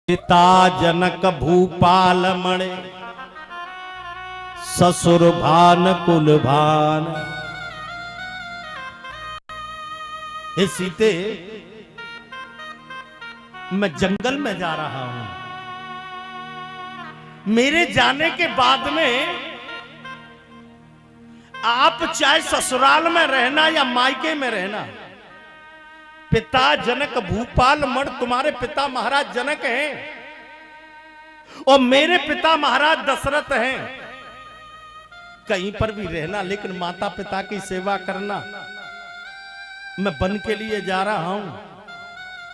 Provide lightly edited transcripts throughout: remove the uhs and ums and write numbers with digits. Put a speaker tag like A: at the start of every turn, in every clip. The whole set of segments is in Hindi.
A: पिता जनक भूपाल मणे ससुर भान कुल भान। हे सीते, मैं जंगल में जा रहा हूं। मेरे जाने के बाद में आप चाहे ससुराल में रहना या मायके में रहना, पिता जनक भूपाल मण, तुम्हारे पिता महाराज जनक हैं और मेरे पिता महाराज दशरथ हैं। कहीं पर भी रहना, लेकिन माता पिता की सेवा करना। मैं वन के लिए जा रहा हूं।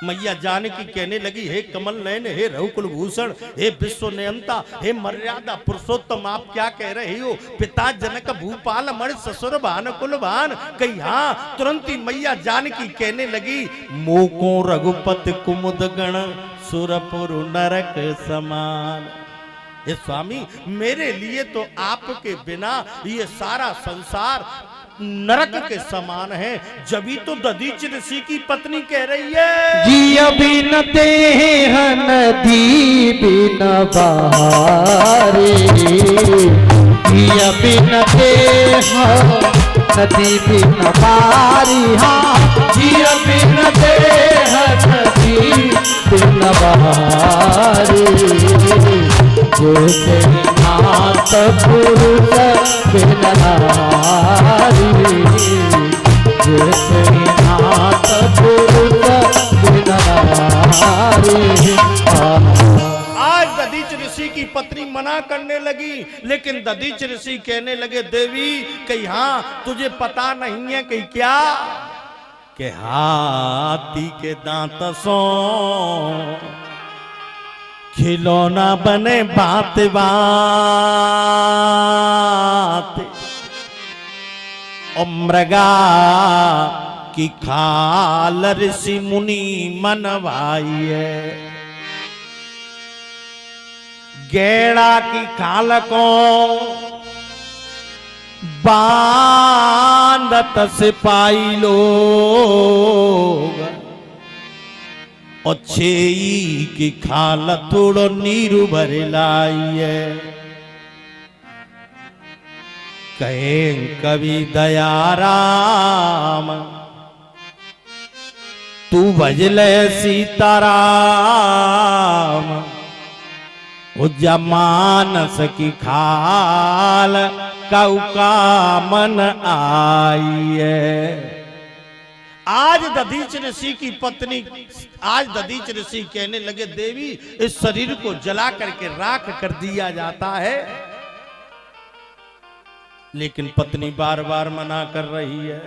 A: मैया जानकी कहने लगी, हे कमल नयन, हे रघुकुल भूषण, हे विश्व नियंता, हे मर्यादा पुरुषोत्तम, आप क्या कह रहे हो? पिता जनक भूपाल मण ससुर भान कुल भान। कही हाँ। तुरंत ही मैया जानकी कहने लगी, मोको रघुपति कुमुद गण सुरपुर नरक समान। ये स्वामी, मेरे लिए तो आपके बिना ये सारा संसार नरक के समान है। जभी तो दधीच ऋषि की पत्नी कह रही है,
B: जी बिन देह नदी बिन बहारे, जी बिन देह नदी बिन बारी। हाँ, जी बिन देह नदी बिन बहारे, जैसे नाथ पुरुष बिन नारी, जैसे नाथ पुरुष बिन नारी।
A: आज दधीच ऋषि की पत्नी मना करने लगी, लेकिन दधीच ऋषि कहने लगे, देवी कही हाँ, तुझे पता नहीं है कि क्या के हाथी के दांत सो खिलौना बने बात बात, और मृगा की खाल ऋषि मुनि मनवाई है। गेड़ा की खाल को बांधत सिपाही लोग, और छेई की खाल थोड़ो नीरू भरे लाई है। कहें कवि दयाराम, तू भजले सीताराम, मानस की खाल कौका मन आई है। आज दधीच ऋषि की पत्नी, आज दधीच ऋषि कहने लगे, देवी इस शरीर को जला करके राख कर दिया जाता है, लेकिन पत्नी बार बार मना कर रही है।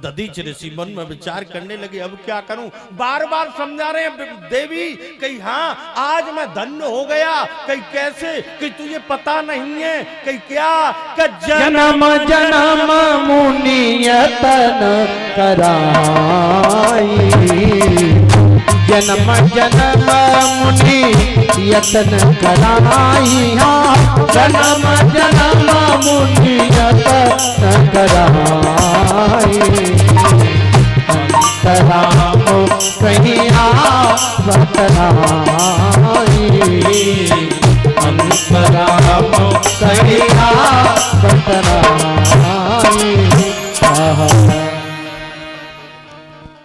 A: दधीच ऋषि मन में विचार करने लगे, अब क्या करूं? बार बार समझा रहे हैं देवी, कही हाँ, आज मैं धन्य हो गया। कही कैसे? कि तुझे पता नहीं है। कही क्या? कि
B: जन्म जन्म मुनियतन कराई, जन्म जन्म मुनि यतन कराई। हाँ, जन्म जन्म मुनि यतन कराई, अंतराम कहिया बतराई, अंतराम कहिया बतराई।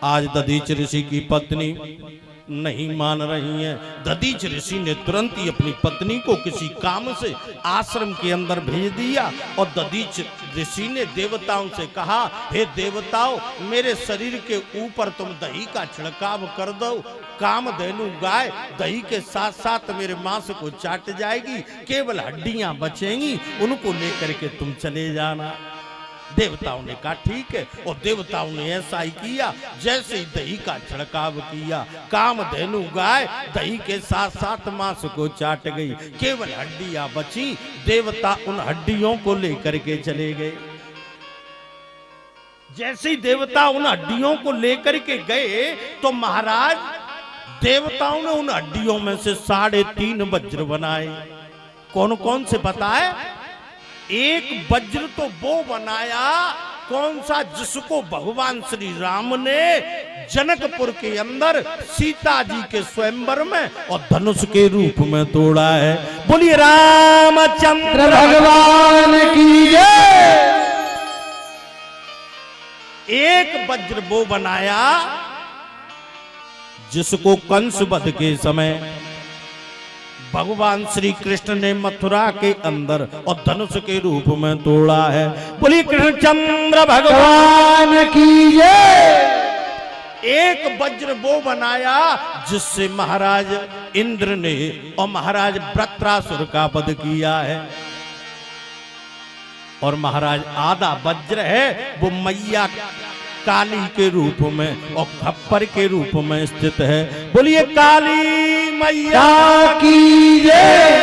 A: आज दधीच ऋषि की पत्नी नहीं मान रही हैं। दधीच ऋषि ने तुरंत ही अपनी पत्नी को किसी काम से आश्रम के अंदर भेज दिया, और दधीच ऋषि ने देवताओं से कहा, हे देवताओं, मेरे शरीर के ऊपर तुम दही का छिड़काव कर दो। कामधेनु गाय दही के साथ साथ मेरे मांस को चाट जाएगी, केवल हड्डियां बचेंगी, उनको लेकर के तुम चले जाना। देवताओं ने कहा ठीक है, और देवताओं ने ऐसा ही किया। जैसे ही दही का छिड़काव किया, कामधेनु गाय दही के साथ साथ मांस को चाट गई, केवल हड्डियां बची। देवता उन हड्डियों को लेकर के चले गए। जैसे ही देवता उन हड्डियों को लेकर के गए, तो महाराज देवताओं ने उन हड्डियों में से 3.5 वज्र बनाए। कौन कौन से बताए? एक वज्र तो वो बनाया, कौन सा? जिसको भगवान श्री राम ने जनकपुर के अंदर सीता जी के स्वयंवर में और धनुष के रूप में तोड़ा है। बोलिए रामचंद्र
B: भगवान की जय।
A: एक वज्र वो बनाया जिसको कंस वध के समय भगवान श्री कृष्ण ने मथुरा के अंदर और धनुष के रूप में तोड़ा है। बोलिए कृष्णचंद्र भगवान
B: की जय।
A: एक वज्र वो बनाया जिससे महाराज इंद्र ने और महाराज वृत्रासुर का वध किया है। और महाराज आधा वज्र है वो मैया काली के रूप में और खप्पर के रूप में स्थित है। बोलिए काली मैया
B: की जय।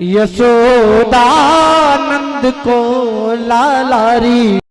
B: यशोदानंद को लालारी